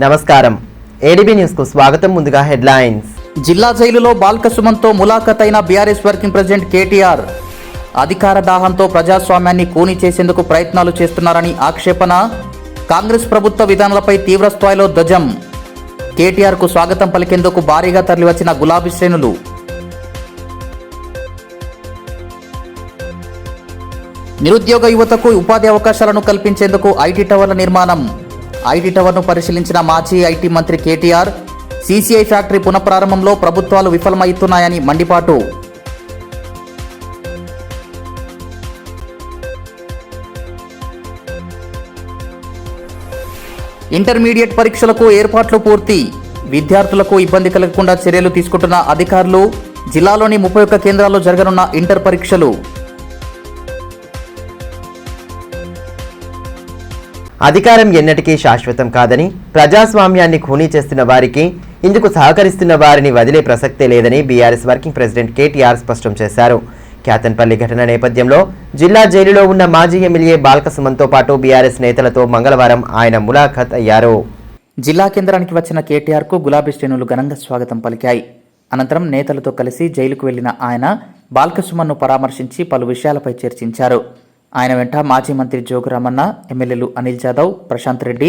నమస్కారం ADB news కు స్వాగతం. ముందుగా హెడ్లైన్స్. జిల్లా జైలులో బాల్క సుమన్తో ములాఖత్ అయిన బీఆర్ఎస్ వర్కింగ్ ప్రెసిడెంట్ కేటీఆర్. అధికార దాహంతో ప్రజాస్వామ్యాన్ని కూని చేసేందుకు ప్రయత్నాలు చేస్తున్నారని ఆక్షేపణ. కాంగ్రెస్ ప్రభుత్వ విధానాలపై తీవ్ర స్థాయిలో ధ్వజం. కేటీఆర్ కు స్వాగతం పలికేందుకు భారీగా తరలివచ్చిన గులాబీ శ్రేణులు. నిరుద్యోగ యువతకు ఉపాధి అవకాశాలను కల్పించేందుకు ఐటీ టవర్ల నిర్మాణం. ఐటీ టవర్ను పరిశీలించిన మాజీ ఐటీ మంత్రి కేటీఆర్. సీసీఐ ఫ్యాక్టరీ పునఃప్రారంభంలో ప్రభుత్వాలు విఫలమవుతున్నాయని మండిపాటు. ఇంటర్మీడియట్ పరీక్షలకు ఏర్పాట్లు పూర్తి. విద్యార్థులకు ఇబ్బంది కలగకుండా చర్యలు తీసుకుంటున్న అధికారులు. జిల్లాలోని 31 కేంద్రాల్లో జరగనున్న ఇంటర్ పరీక్షలు. అధికారం ఎన్నటికీ శాశ్వతం కాదని, ప్రజాస్వామ్యాన్ని ఖూనీ చేస్తున్న వారికి, ఇందుకు సహకరిస్తున్న వారిని వదిలే ప్రసక్తే లేదని బీఆర్ఎస్ వర్కింగ్ ప్రెసిడెంట్ కేటీఆర్ స్పష్టం చేశారు. క్యాతన్పల్లి ఘటన నేపథ్యంలో జిల్లా జైలులో ఉన్న మాజీ ఎమ్మెల్యే బాల్క సుమన్తో పాటు బీఆర్ఎస్ నేతలతో మంగళవారం ఆయన ములాఖత్ అయ్యారు. జిల్లా కేంద్రానికి వచ్చిన కేటీఆర్ కు గులాబీ శ్రేణులు ఘనంగా స్వాగతం పలికాయి. అనంతరం నేతలతో కలిసి జైలుకు వెళ్లిన ఆయన బాల్క సుమన్ను పరామర్శించి పలు విషయాలపై చర్చించారు. ఆయన వెంట మాజీ మంత్రి జోగురామన్న, ఎమ్మెల్యేలు అనిల్ జాదవ్, ప్రశాంత్ రెడ్డి,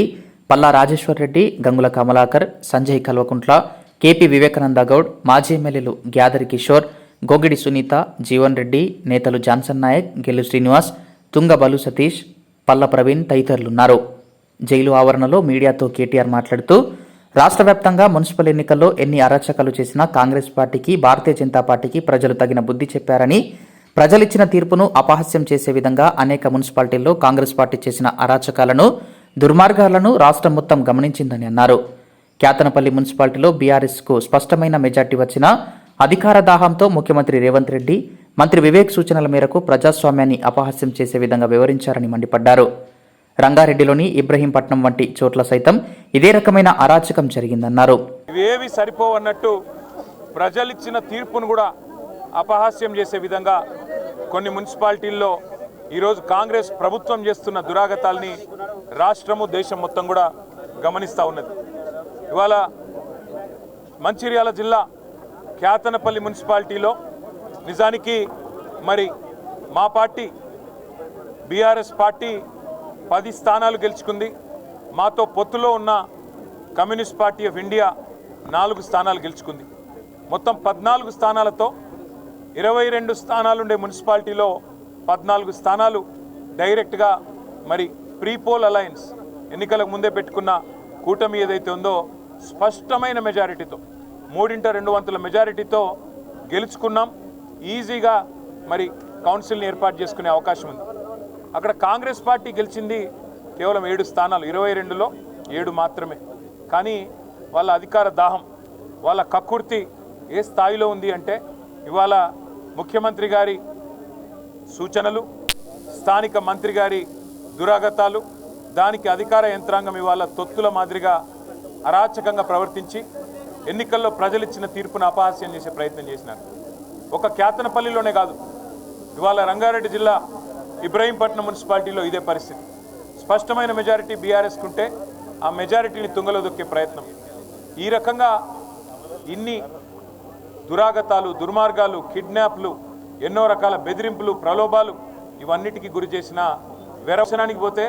పల్లా రాజేశ్వర్ రెడ్డి, గంగుల కమలాకర్, సంజయ్ కల్వకుంట్ల, కేపీ వివేకానంద గౌడ్, మాజీ ఎమ్మెల్యేలు గ్యాదరి కిషోర్, గోగిడి సునీత, జీవన్ రెడ్డి, నేతలు జాన్సన్ నాయక్, గెల్లు శ్రీనివాస్, తుంగ బలు సతీష్, పల్ల ప్రవీణ్ తదితరులున్నారు. జైలు ఆవరణలో మీడియాతో కేటీఆర్ మాట్లాడుతూ, రాష్ట్ర వ్యాప్తంగా మున్సిపల్ ఎన్నికల్లో ఎన్ని అరాచకాలు చేసినా కాంగ్రెస్ పార్టీకి, భారతీయ జనతా పార్టీకి ప్రజలు తగిన బుద్ధి చెప్పారని, ప్రజలిచ్చిన తీర్పును అపహాస్యం చేసే విధంగా అనేక మున్సిపాలిటీల్లో కాంగ్రెస్ పార్టీ చేసిన అరాచకాలను, దుర్మార్గాలను రాష్ట్రం మొత్తం గమనించిందని అన్నారు. క్యాతనపల్లి మున్సిపాలిటీలో బీఆర్ఎస్కు స్పష్టమైన మెజార్టీ వచ్చినా అధికార దాహంతో ముఖ్యమంత్రి రేవంత్ రెడ్డి, మంత్రి వివేక్ సూచనల మేరకు ప్రజాస్వామ్యాన్ని అపహాస్యం చేసే విధంగా వివరించారని మండిపడ్డారు. రంగారెడ్డిలోని ఇబ్రహీంపట్నం వంటి చోట్ల సైతం ఇదే రకమైన అరాచకం జరిగిందన్నారు. ఇవేవి సరిపోవన్నట్టు ప్రజలిచ్చిన తీర్పును కూడా అపహాస్యం చేసే విధంగా కొన్ని మున్సిపాలిటీల్లో ఈరోజు కాంగ్రెస్ ప్రభుత్వం చేస్తున్న దురాగతాల్ని రాష్ట్రము, దేశం మొత్తం కూడా గమనిస్తూ ఉన్నది. ఇవాళ మంచిర్యాల జిల్లా క్యాతనపల్లి మున్సిపాలిటీలో నిజానికి మరి మా పార్టీ బీఆర్ఎస్ పార్టీ 10 స్థానాలు గెలుచుకుంది. మాతో పొత్తులో ఉన్న కమ్యూనిస్ట్ పార్టీ ఆఫ్ ఇండియా 4 స్థానాలు గెలుచుకుంది. మొత్తం 14 స్థానాలతో 22 స్థానాలుండే మున్సిపాలిటీలో 14 స్థానాలు డైరెక్ట్గా మరి ప్రీపోల్ అలయన్స్ ఎన్నికలకు ముందే పెట్టుకున్న కూటమి ఏదైతే ఉందో స్పష్టమైన మెజారిటీతో 3/2 మెజారిటీతో గెలుచుకున్నాం. ఈజీగా మరి కౌన్సిల్ని ఏర్పాటు చేసుకునే అవకాశం ఉంది. అక్కడ కాంగ్రెస్ పార్టీ గెలిచింది కేవలం 7 స్థానాలు, 22లో 7 మాత్రమే. కానీ వాళ్ళ అధికార దాహం, వాళ్ళ కక్కుర్తి ఏ స్థాయిలో ఉంది అంటే ఇవాళ ముఖ్యమంత్రి గారి సూచనలు, స్థానిక మంత్రి గారి దురాగతాలు, దానికి అధికార యంత్రాంగం ఇవాళ తొత్తుల మాదిరిగా అరాచకంగా ప్రవర్తించి ఎన్నికల్లో ప్రజలిచ్చిన తీర్పును అపహాస్యం చేసే ప్రయత్నం చేసినారు. ఒక క్యాతనపల్లిలోనే కాదు, ఇవాళ రంగారెడ్డి జిల్లా ఇబ్రహీంపట్నం మున్సిపాలిటీలో ఇదే పరిస్థితి. స్పష్టమైన మెజారిటీ బీఆర్ఎస్కు ఉంటే ఆ మెజారిటీని తుంగలో దొక్కే ప్రయత్నం. ఈ రకంగా ఇన్ని దురాగతాలు, దుర్మార్గాలు, కిడ్నాప్లు, ఎన్నో రకాల బెదిరింపులు, ప్రలోభాలు ఇవన్నిటికీ గురి చేసిన వెరవసనానికి పోతే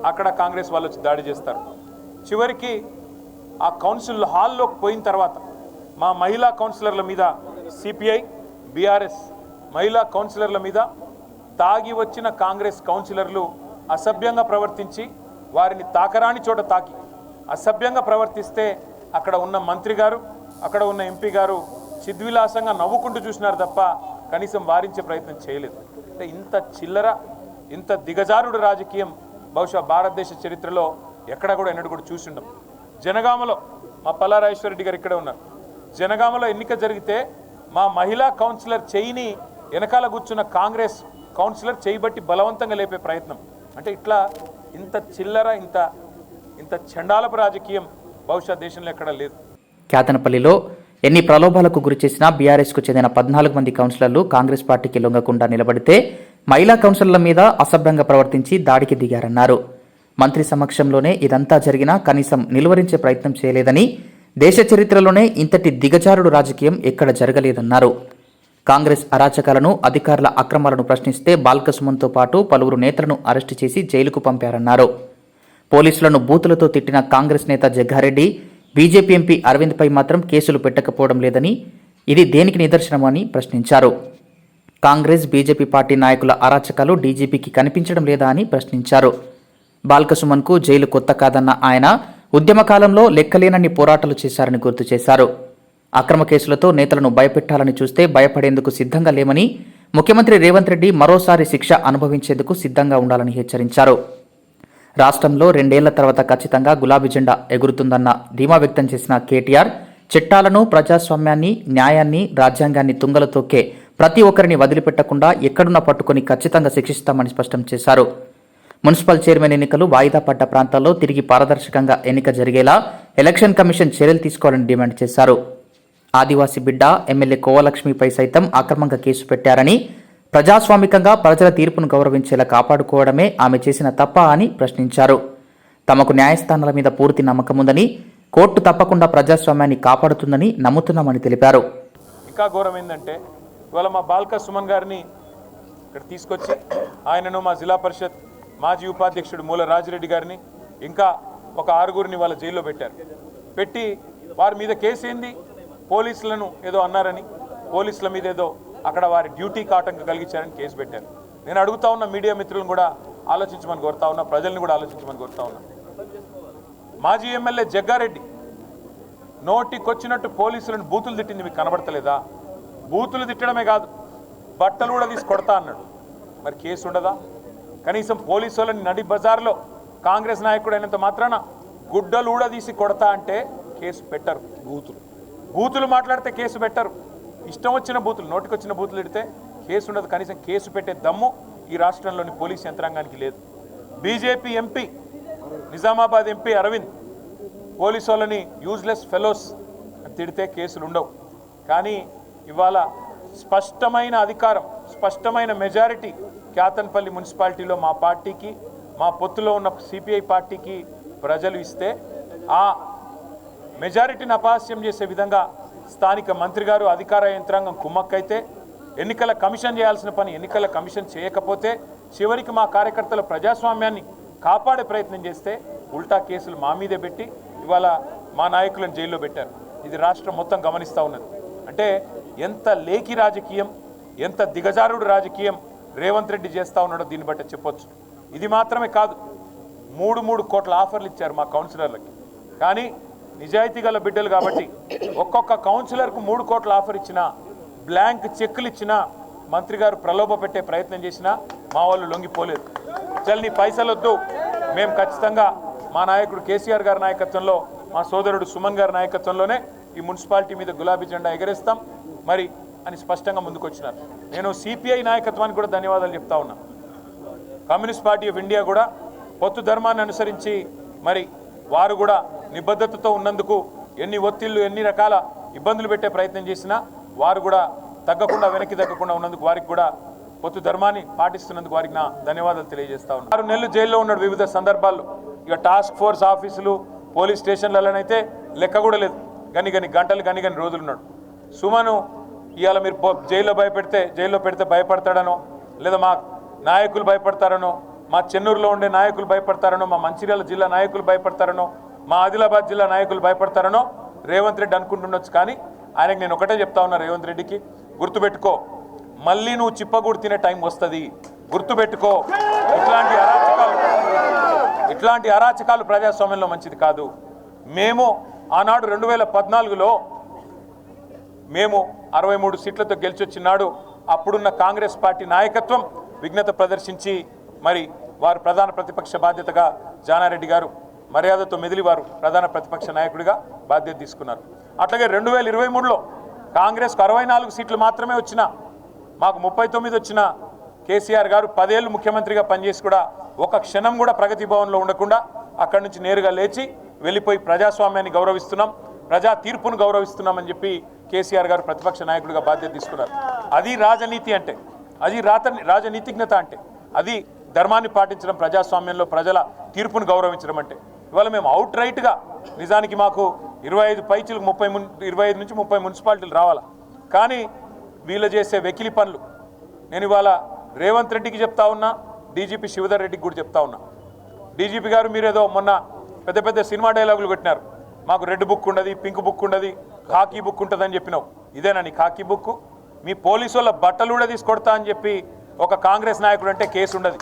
అక్కడ కాంగ్రెస్ వాళ్ళు వచ్చి దాడి చేస్తారు. చివరికి ఆ కౌన్సిల్ హాల్లోకి పోయిన తర్వాత మా మహిళా కౌన్సిలర్ల మీద సిపిఐ, బీఆర్ఎస్ మహిళా కౌన్సిలర్ల మీద తాగి వచ్చిన కాంగ్రెస్ కౌన్సిలర్లు అసభ్యంగా ప్రవర్తించి వారిని తాకరాని చోట తాకి అసభ్యంగా ప్రవర్తిస్తే అక్కడ ఉన్న మంత్రి గారు, అక్కడ ఉన్న ఎంపీ గారు చిద్విలాసంగా నవ్వుకుంటూ చూసినారు తప్ప కనీసం వారించే ప్రయత్నం చేయలేదు. అంటే ఇంత చిల్లర, ఇంత దిగజారుడు రాజకీయం బహుశా భారతదేశ చరిత్రలో ఎక్కడా కూడా ఎన్నడూ కూడా చూసిండం. జనగామలో మా పల్లా రాజేశ్వర రెడ్డి గారు ఇక్కడే ఉన్నారు. జనగామలో ఎన్నిక జరిగితే మా మహిళా కౌన్సిలర్ చేయిని వెనకాల కూర్చున్న కాంగ్రెస్ కౌన్సిలర్ చేయబట్టి బలవంతంగా లేపే ప్రయత్నం. అంటే ఇట్లా ఇంత చిల్లర, ఇంత చండాలపు రాజకీయం బహుశా దేశంలో ఎక్కడా లేదు. క్యాతనపల్లిలో ఎన్ని ప్రలోభాలకు గురిచేసినా బీఆర్ఎస్కు చెందిన 14 మంది కౌన్సిలర్లు కాంగ్రెస్ పార్టీకి లొంగకుండా నిలబడితే మహిళా కౌన్సిలర్ల మీద అసభ్యంగా ప్రవర్తించి దాడికి దిగారన్నారు. మంత్రి సమక్షంలోనే ఇదంతా జరిగినా కనీసం నిలువరించే ప్రయత్నం చేయలేదని, దేశ చరిత్రలోనే ఇంతటి దిగజారుడు రాజకీయం ఎక్కడ జరగలేదన్నారు. కాంగ్రెస్ అరాచకాలను, అధికారుల అక్రమాలను ప్రశ్నిస్తే బాల్కసుమన్తో పాటు పలువురు నేతలను అరెస్టు చేసి జైలుకు పంపారన్నారు. పోలీసులను బూతులతో తిట్టిన కాంగ్రెస్ నేత జగ్గారెడ్డి, బీజేపీ ఎంపీ అరవింద్పై మాత్రం కేసులు పెట్టకపోవడం లేదని, ఇది దేనికి నిదర్శనమని ప్రశ్నించారు. కాంగ్రెస్, బీజేపీ పార్టీ నాయకుల అరాచకాలు డీజీపీకి కనిపించడం లేదా అని ప్రశ్నించారు. బాల్కసుమన్కు జైలు కొత్త కాదన్న ఆయన ఉద్యమకాలంలో లెక్కలేనన్ని పోరాటాలు చేశారని గుర్తు చేశారు. అక్రమ కేసులతో నేతలను భయపెట్టాలని చూస్తే భయపడేందుకు సిద్ధంగా లేమని, ముఖ్యమంత్రి రేవంత్ రెడ్డి మరోసారి శిక్ష అనుభవించేందుకు సిద్ధంగా ఉండాలని హెచ్చరించారు. రాష్ట్రంలో 2 ఏళ్ల తర్వాత ఖచ్చితంగా గులాబీ జెండా ఎగురుతుందన్న ధీమా వ్యక్తం చేసిన కేటీఆర్, చట్టాలను, ప్రజాస్వామ్యాన్ని, న్యాయాన్ని, రాజ్యాంగాన్ని తుంగలు తొక్కే ప్రతి ఒక్కరిని వదిలిపెట్టకుండా ఎక్కడున్నా పట్టుకుని ఖచ్చితంగా శిక్షిస్తామని స్పష్టం చేశారు. మున్సిపల్ చైర్మన్ ఎన్నికలు వాయిదా పడ్డ ప్రాంతాల్లో తిరిగి పారదర్శకంగా ఎన్నిక జరిగేలా ఎలక్షన్ కమిషన్ చర్యలు తీసుకోవాలని డిమాండ్ చేశారు. ఆదివాసీ బిడ్డ ఎమ్మెల్యే కోవలక్ష్మిపై సైతం అక్రమంగా కేసు పెట్టారని, ప్రజాస్వామికంగా ప్రజల తీర్పును గౌరవించేలా కాపాడుకోవడమే ఆమె చేసిన తప్ప అని ప్రశ్నించారు. తమకు న్యాయస్థానాల మీద పూర్తి నమ్మకముందని, కోర్టు తప్పకుండా ప్రజాస్వామ్యాన్ని కాపాడుతుందని నమ్ముతున్నామని తెలిపారు. ఇంకా ఘోరం ఏంటంటే ఇవాళ మా బాల్కసుమన్ గారిని ఇక్కడ తీసుకొచ్చి ఆయనను మా జిల్లా పరిషత్ మాజీ ఉపాధ్యక్షుడు మూల రాజిరెడ్డి గారిని ఇంకా ఒక 6గురిని వాళ్ళ జైల్లో పెట్టారు. పెట్టి వారి మీద కేసు ఏంది, పోలీసులను ఏదో అన్నారని, పోలీసుల మీద ఏదో అక్కడ వారి డ్యూటీకి ఆటంకం కలిగించారని కేసు పెట్టారు. నేను అడుగుతా ఉన్న మీడియా మిత్రులను కూడా ఆలోచించమని కోరుతా ఉన్నా, ప్రజల్ని కూడా ఆలోచించమని కోరుతా ఉన్నా. మాజీ ఎమ్మెల్యే జగ్గారెడ్డి నోటికొచ్చినట్టు పోలీసులను బూతులు తిట్టింది మీకు కనబడతలేదా? బూతులు తిట్టడమే కాదు, బట్టలు కూడా తీసి కొడతా అన్నాడు. మరి కేసు ఉండదా? కనీసం పోలీసు వాళ్ళని నడి బజార్లో కాంగ్రెస్ నాయకుడు అయినంత మాత్రాన గుడ్డలు కూడా తీసి కొడతా అంటే కేసు పెట్టరు. బూతులు మాట్లాడితే కేసు పెట్టరు. ఇష్టం వచ్చిన బూతులు, నోటికొచ్చిన బూతులు తిడితే కేసు ఉండదు. కనీసం కేసు పెట్టే దమ్ము ఈ రాష్ట్రంలోని పోలీస్ యంత్రాంగానికి లేదు. BJP MP, Nizamabad MP Arvind police వాళ్ళని యూజ్లెస్ ఫెలోస్ అని తిడితే కేసులు ఉండవు. కానీ ఇవాళ స్పష్టమైన అధికారం, స్పష్టమైన మెజారిటీ క్యాతన్పల్లి మున్సిపాలిటీలో మా పార్టీకి, మా పొత్తులో ఉన్న సిపిఐ పార్టీకి ప్రజలు ఇస్తే ఆ మెజారిటీని అపహాస్యం చేసే విధంగా స్థానిక మంత్రి గారు, అధికార యంత్రాంగం కుమ్మక్కైతే, ఎన్నికల కమిషన్ చేయాల్సిన పని ఎన్నికల కమిషన్ చేయకపోతే, చివరికి మా కార్యకర్తల ప్రజాస్వామ్యాన్ని కాపాడే ప్రయత్నం చేస్తే ఉల్టా కేసులు మా మీదే పెట్టి ఇవాళ మా నాయకులను జైల్లో పెట్టారు. ఇది రాష్ట్రం మొత్తం గమనిస్తూ ఉన్నది. అంటే ఎంత లేఖి రాజకీయం, ఎంత దిగజారుడు రాజకీయం రేవంత్ రెడ్డి చేస్తూ ఉన్నాడో దీన్ని బట్టి చెప్పొచ్చు. ఇది మాత్రమే కాదు, 3 కోట్ల ఆఫర్లు ఇచ్చారు మా కౌన్సిలర్లకి. కానీ నిజాయితీ గల బిడ్డలు కాబట్టి ఒక్కొక్క కౌన్సిలర్కు 3 కోట్ల ఆఫర్ ఇచ్చినా, బ్లాంక్ చెక్కులు ఇచ్చినా, మంత్రి గారు ప్రలోభ పెట్టే ప్రయత్నం చేసినా మా వాళ్ళు లొంగిపోలేదు. చల్ నీ పైసలు వద్దు, మేము ఖచ్చితంగా మా నాయకుడు కేసీఆర్ గారి నాయకత్వంలో, మా సోదరుడు సుమన్ గారి నాయకత్వంలోనే ఈ మున్సిపాలిటీ మీద గులాబీ జెండా ఎగరేస్తాం మరి అని స్పష్టంగా ముందుకొచ్చినారు. నేను సిపిఐ నాయకత్వానికి కూడా ధన్యవాదాలు చెప్తా ఉన్నా. కమ్యూనిస్ట్ పార్టీ ఆఫ్ ఇండియా కూడా పొత్తు ధర్మాన్ని అనుసరించి మరి వారు కూడా నిబద్ధతతో ఉన్నందుకు ఎన్ని ఒత్తిళ్లు, ఎన్ని రకాల ఇబ్బందులు పెట్టే ప్రయత్నం చేసినా వారు కూడా తగ్గకుండా, వెనక్కి తగ్గకుండా ఉన్నందుకు వారికి కూడా పొత్తు ధర్మాన్ని పాటిస్తున్నందుకు వారికి నా ధన్యవాదాలు తెలియజేస్తా ఉన్నాను. 6 నెలలు జైల్లో ఉన్నాడు వివిధ సందర్భాల్లో. ఇక టాస్క్ ఫోర్స్ ఆఫీసులు, పోలీస్ స్టేషన్లలోనైతే లెక్క కూడా లేదు. గని గంటలు, గని రోజులు ఉన్నాడు. సుమను ఇవాళ మీరు జైల్లో పెడితే భయపడతాడనో, లేదా మా నాయకులు భయపడతారనో, మా చెన్నూరులో ఉండే నాయకులు భయపడతారనో, మా మంచిర్యాల జిల్లా నాయకులు భయపడతారనో, మా ఆదిలాబాద్ జిల్లా నాయకులు భయపడతారనో రేవంత్ రెడ్డి అనుకుంటుండొచ్చు. కానీ ఆయనకు నేను ఒకటే చెప్తా ఉన్నా, రేవంత్ రెడ్డికి గుర్తుపెట్టుకో, మళ్ళీ నువ్వు చిప్పగూడు తినే టైం వస్తుంది. గుర్తుపెట్టుకో, ఇట్లాంటి అరాచకాలు ప్రజాస్వామ్యంలో మంచిది కాదు. మేము ఆనాడు 2014లో మేము 63 సీట్లతో గెలిచొచ్చినాడు అప్పుడున్న కాంగ్రెస్ పార్టీ నాయకత్వం విఘ్నత ప్రదర్శించి మరి వారు ప్రధాన ప్రతిపక్ష బాధ్యతగా జానారెడ్డి గారు మర్యాదతో మెదిలి వారు ప్రధాన ప్రతిపక్ష నాయకుడిగా బాధ్యత తీసుకున్నారు. అట్లాగే 2023లో కాంగ్రెస్కు 64 సీట్లు మాత్రమే వచ్చినా, మాకు 39 వచ్చిన కేసీఆర్ గారు 10 ఏళ్ళు ముఖ్యమంత్రిగా పనిచేసి కూడా ఒక క్షణం కూడా ప్రగతి భవన్లో ఉండకుండా అక్కడి నుంచి నేరుగా లేచి వెళ్ళిపోయి ప్రజాస్వామ్యాన్ని గౌరవిస్తున్నాం, ప్రజా తీర్పును గౌరవిస్తున్నామని చెప్పి కేసీఆర్ గారు ప్రతిపక్ష నాయకుడిగా బాధ్యత తీసుకున్నారు. అది రాజనీతి అంటే, అది రాజనీతిజ్ఞత అంటే, అది ధర్మాన్ని పాటించడం ప్రజాస్వామ్యంలో ప్రజల తీర్పును గౌరవించడం అంటే. ఇవాళ మేము అవుట్ రైట్గా నిజానికి మాకు 25 పైచీలకు 25 నుంచి 30 మున్సిపాలిటీలు రావాలా, కానీ వీళ్ళు చేసే వెకిలి పనులు నేను ఇవాళ రేవంత్ రెడ్డికి చెప్తా ఉన్నా, డీజీపీ శివధర్ రెడ్డికి కూడా చెప్తా ఉన్నా. డీజీపీ గారు మీరేదో మొన్న పెద్ద పెద్ద సినిమా డైలాగులు కొట్టినారు, మాకు రెడ్ బుక్ ఉండదు, పింక్ బుక్ ఉండదు, ఖాకీ బుక్ ఉంటుందని చెప్పినావు. ఇదేనా నీ ఖాకీ బుక్? మీ పోలీసు వాళ్ళ బట్టలు కూడా తీసుకొడతా అని చెప్పి ఒక కాంగ్రెస్ నాయకుడు అంటే కేసు ఉండదు.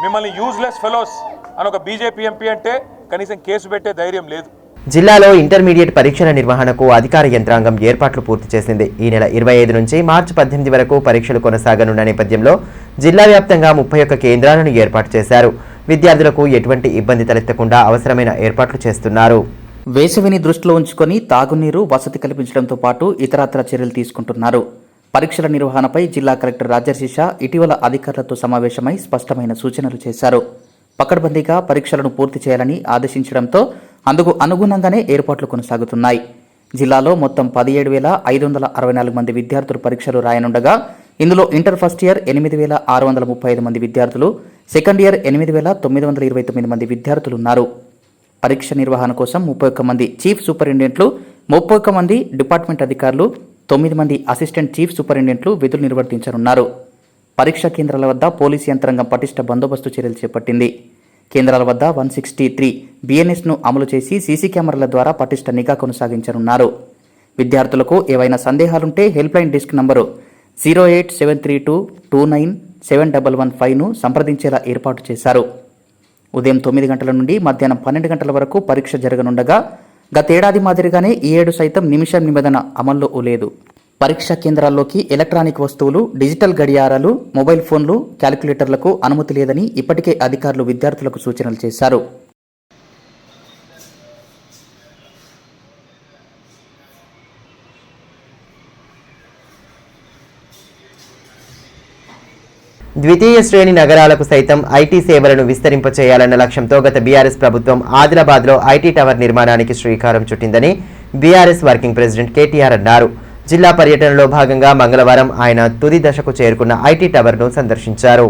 మిమ్మల్ని యూజ్లెస్ ఫెలోస్ అని ఒక బీజేపీ ఎంపీ అంటే కనీసం కేసు పెట్టే ధైర్యం లేదు. జిల్లాలో ఇంటర్మీడియట్ పరీక్షల నిర్వహణకు అధికార యంత్రాంగం ఏర్పాట్లు పూర్తి చేసింది. ఈ నెల 25 నుంచి మార్చి 18 వరకు పరీక్షలు కొనసాగనున్న నేపథ్యంలో జిల్లా వ్యాప్తంగా 31 కేంద్రాలను ఏర్పాటు చేశారు. విద్యార్థులకు ఎటువంటి ఇబ్బంది తలెత్తకుండా అవసరమైన ఏర్పాట్లు చేస్తున్నారు. వేసవిని దృష్టిలో ఉంచుకొని తాగునీరు, వసతి కల్పించడంతో పాటు ఇతరత్ర చర్యలు తీసుకుంటున్నారు. పరీక్షల నిర్వహణపై జిల్లా కలెక్టర్ రాజర్షిష ఇటీవల అధికారులతో సమావేశమై స్పష్టమైన సూచనలు చేశారు. పకడ్బందీగా పరీక్షలను పూర్తి చేయాలని ఆదేశించడంతో అందుకు అనుగుణంగానే ఏర్పాట్లు కొనసాగుతున్నాయి. జిల్లాలో మొత్తం 17,564 మంది విద్యార్థులు పరీక్షలు రాయనుండగా ఇందులో ఇంటర్ ఫస్ట్ ఇయర్ 8,635 మంది విద్యార్థులు, సెకండ్ ఇయర్ 8,929 మంది విద్యార్థులున్నారు. పరీక్ష నిర్వహణ కోసం 31 మంది చీఫ్ సూపరింటెండెంట్లు, 31 మంది డిపార్ట్మెంట్ అధికారులు, 9 మంది అసిస్టెంట్ చీఫ్ సూపరింటెండెంట్లు విధులు నిర్వర్తించనున్నారు. పరీక్షా కేంద్రాల వద్ద పోలీసు యంత్రాంగం పటిష్ట బందోబస్తు చర్యలు చేపట్టింది. కేంద్రాల వద్ద 163 BNSను అమలు చేసి సీసీ కెమెరాల ద్వారా పటిష్ట నిఘా కొనసాగించనున్నారు. విద్యార్థులకు ఏవైనా సందేహాలుంటే హెల్ప్లైన్ డెస్క్ నంబరు 08732297115ను సంప్రదించేలా ఏర్పాటు చేశారు. ఉదయం 9 గంటల నుండి మధ్యాహ్నం 12 గంటల వరకు పరీక్ష జరగనుండగా గతేడాది మాదిరిగానే ఈ ఏడు సైతం నిమిషం నిబంధన అమల్లో లేదు. పరీక్షా కేంద్రాల్లోకి ఎలక్ట్రానిక్ వస్తువులు, డిజిటల్ గడియారాలు, మొబైల్ ఫోన్లు, క్యాలిక్యులేటర్లకు అనుమతి లేదని ఇప్పటికే అధికారులు విద్యార్థులకు సూచనలు చేశారు. ద్వితీయ శ్రేణి నగరాలకు సైతం ఐటీ సేవలను విస్తరింపచేయాలన్న లక్ష్యంతో గత బీఆర్ఎస్ ప్రభుత్వం ఆదిలాబాద్లో ఐటీ టవర్ నిర్మాణానికి శ్రీకారం చుట్టిందని బీఆర్ఎస్ వర్కింగ్ ప్రెసిడెంట్ కేటీఆర్ అన్నారు. జిల్లా పర్యటనలో భాగంగా మంగళవారం ఆయన తుది దశకు చేరుకున్న ఐటీ టవర్ను సందర్శించారు.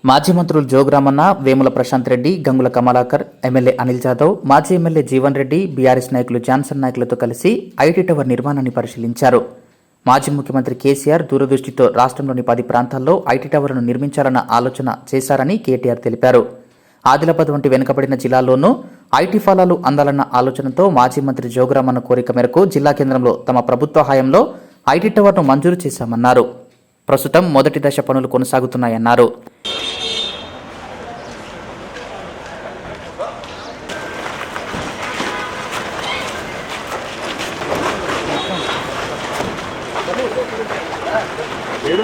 మాజీ మంత్రులు జోగురామన్న, వేముల ప్రశాంత్ రెడ్డి, గంగుల కమలాకర్, ఎమ్మెల్యే అనిల్ జాదవ్, మాజీ ఎమ్మెల్యే జీవన్ రెడ్డి, బీఆర్ఎస్ నాయకులు జాన్సన్ నాయకులతో కలిసి ఐటీ టవర్ నిర్మాణాన్ని పరిశీలించారు. మాజీ ముఖ్యమంత్రి కేసీఆర్ దూరదృష్టితో రాష్ట్రంలోని 10 ప్రాంతాల్లో ఐటీ టవర్ను నిర్మించాలన్న ఆలోచన చేశారని కేటీఆర్ తెలిపారు. ఆదిలాబాద్ వంటి వెనుకబడిన జిల్లాల్లోనూ ఐటీ ఫలాలు అందాలన్న ఆలోచనతో మాజీ మంత్రి జోగురామన్న కోరిక మేరకు జిల్లా కేంద్రంలో తమ ప్రభుత్వ హయాంలో ఐటీ టవర్ను మంజూరు చేశామన్నారు. ప్రస్తుతం మొదటి దశ పనులు కొనసాగుతున్నాయన్నారు. ఏడు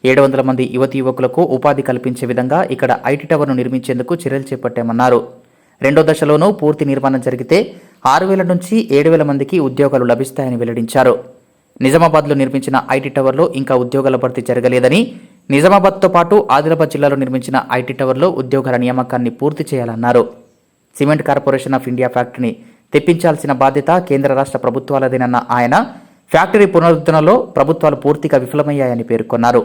700 మంది యువతి యువకులకు ఉపాధి కల్పించే విధంగా ఇక్కడ ఐటీ టవర్ను నిర్మించేందుకు చర్యలు చేపట్టామన్నారు. రెండో దశలోనూ పూర్తి నిర్మాణం జరిగితే 6,000 నుంచి 7,000 మందికి ఉద్యోగాలు లభిస్తాయని వెల్లడించారు. నిజామాబాద్లో నిర్మించిన ఐటీ టవర్లో ఇంకా ఉద్యోగాల భర్తీ జరగలేదని, నిజామాబాద్తో పాటు ఆదిలాబాద్ జిల్లాలో నిర్మించిన ఐటీ టవర్లో ఉద్యోగాల నియామకాన్ని పూర్తి చేయాలన్నారు. సిమెంట్ కార్పొరేషన్ ఆఫ్ ఇండియా ఫ్యాక్టరీని తెప్పించాల్సిన బాధ్యత కేంద్ర రాష్ట్ర ప్రభుత్వాలదేనన్న ఆయన ఫ్యాక్టరీ పునరుద్ధరణలో ప్రభుత్వాలు పూర్తిగా విఫలమయ్యాయని పేర్కొన్నారు.